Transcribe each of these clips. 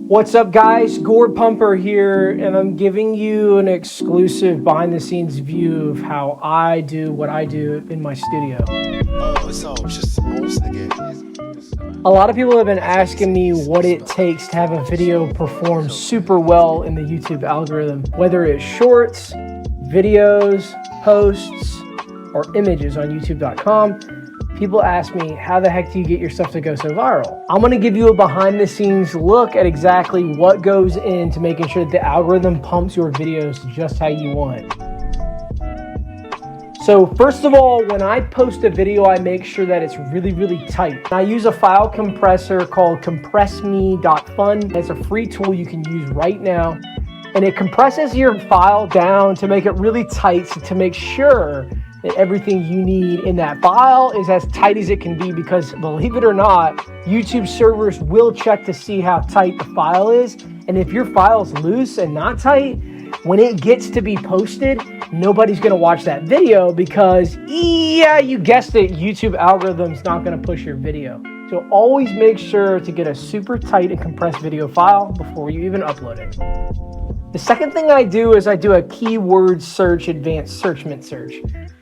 What's up, guys? Gord Pumper here, and I'm giving you an exclusive behind-the-scenes view of how I do what I do in my studio. A lot of people have been asking me what it takes to have a video perform super well in the YouTube algorithm, whether it's shorts, videos, posts, or images on youtube.com. People ask me, how the heck do you get your stuff to go so viral? I'm gonna give you a behind the scenes look at exactly what goes into making sure that the algorithm pumps your videos just how you want. So first of all, when I post a video, I make sure that it's really tight. I use a file compressor called compressme.fun. It's a free tool you can use right now. And it compresses your file down to make it really tight, to make sure that everything you need in that file is as tight as it can be, because believe it or not, YouTube servers will check to see how tight the file is. And if your file's loose and not tight, when it gets to be posted, nobody's gonna watch that video because, yeah, you guessed it, YouTube algorithm's not gonna push your video. So always make sure to get a super tight and compressed video file before you even upload it. The second thing I do is I do a keyword search, advanced search.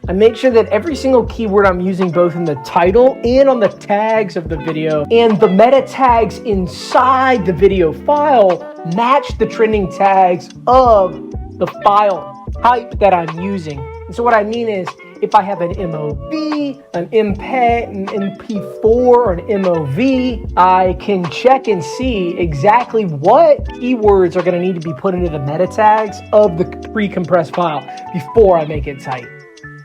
I make sure that every single keyword I'm using both in the title and on the tags of the video and the meta tags inside the video file match the trending tags of the file type that I'm using. And so what I mean is, if I have an MOV, an MPEG, an MP4, or an MOV, I can check and see exactly what keywords are going to need to be put into the meta tags of the pre-compressed file before I make it tight.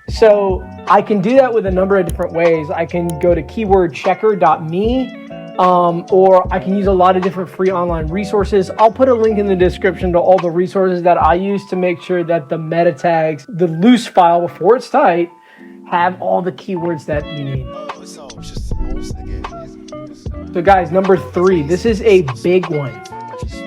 So I can do that with a number of different ways. I can go to keywordchecker.me, or I can use a lot of different free online resources. I'll put a link in the description to all the resources that I use to make sure that the meta tags, the loose file before it's tight, have all the keywords that you need. So guys, number 3, this is a big one.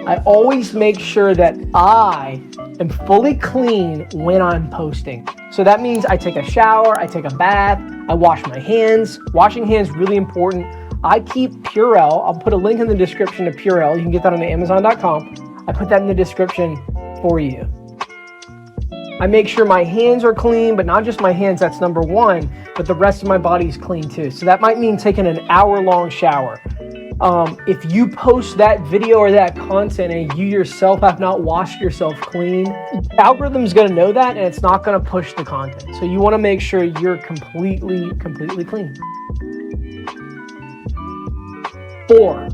I always make sure that I am fully clean when I'm posting. So that means I take a shower, I take a bath, I wash my hands. Washing hands, really important. I keep Purell. I'll put a link in the description to Purell. You can get that on Amazon.com. I put that in the description for you. I make sure my hands are clean, but not just my hands, that's number 1, but the rest of my body is clean too. So that might mean taking an hour-long shower. If you post that video or that content and you yourself have not washed yourself clean, the algorithm's going to know that and it's not going to push the content. So you want to make sure you're completely clean. 4,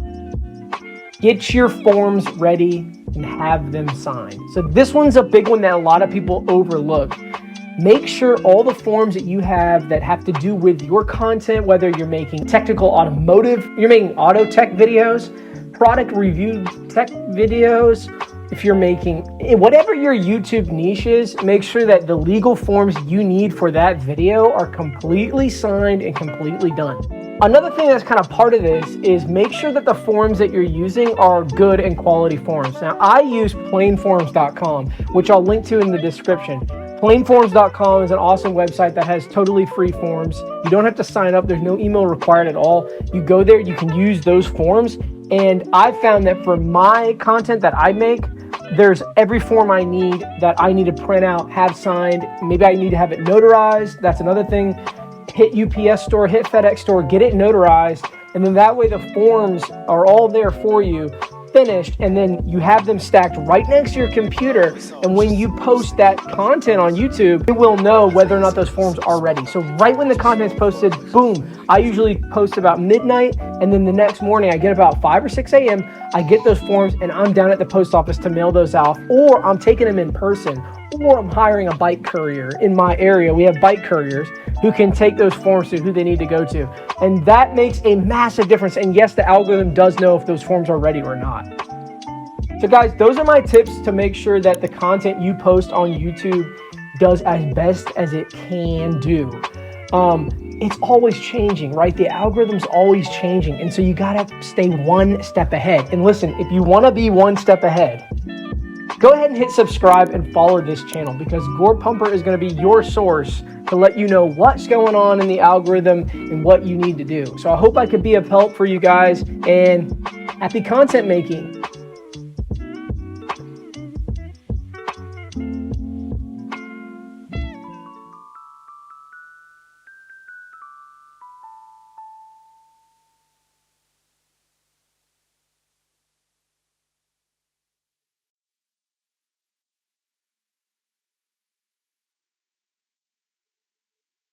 get your forms ready and have them signed. So this one's a big one that a lot of people overlook. Make sure all the forms that you have that have to do with your content, whether you're making technical automotive, you're making auto tech videos, product review tech videos, if you're making whatever your YouTube niche is, make sure that the legal forms you need for that video are completely signed and completely done. Another thing that's kind of part of this is make sure that the forms that you're using are good and quality forms. Now, I use plainforms.com, which I'll link to in the description. Plainforms.com is an awesome website that has totally free forms. You don't have to sign up. There's no email required at all. You go there, you can use those forms. And I found that for my content that I make, there's every form I need that I need to print out, have signed. Maybe I need to have it notarized. That's another thing. Hit UPS store, hit FedEx store, get it notarized. And then that way the forms are all there for you, finished, and then you have them stacked right next to your computer. And when you post that content on YouTube, it will know whether or not those forms are ready. So right when the content's posted, boom, I usually post about midnight, and then the next morning I get about 5 or 6 a.m. I get those forms and I'm down at the post office to mail those out, or I'm taking them in person, or I'm hiring a bike courier. In my area, we have bike couriers who can take those forms to who they need to go to. And that makes a massive difference. And yes, the algorithm does know if those forms are ready or not. So guys, those are my tips to make sure that the content you post on YouTube does as best as it can do. It's always changing, right? The algorithm's always changing. And so you gotta stay one step ahead. And listen, if you wanna be one step ahead, go ahead and hit subscribe and follow this channel, because Gord Pumper is gonna be your source to let you know what's going on in the algorithm and what you need to do. So I hope I could be of help for you guys, and happy content making.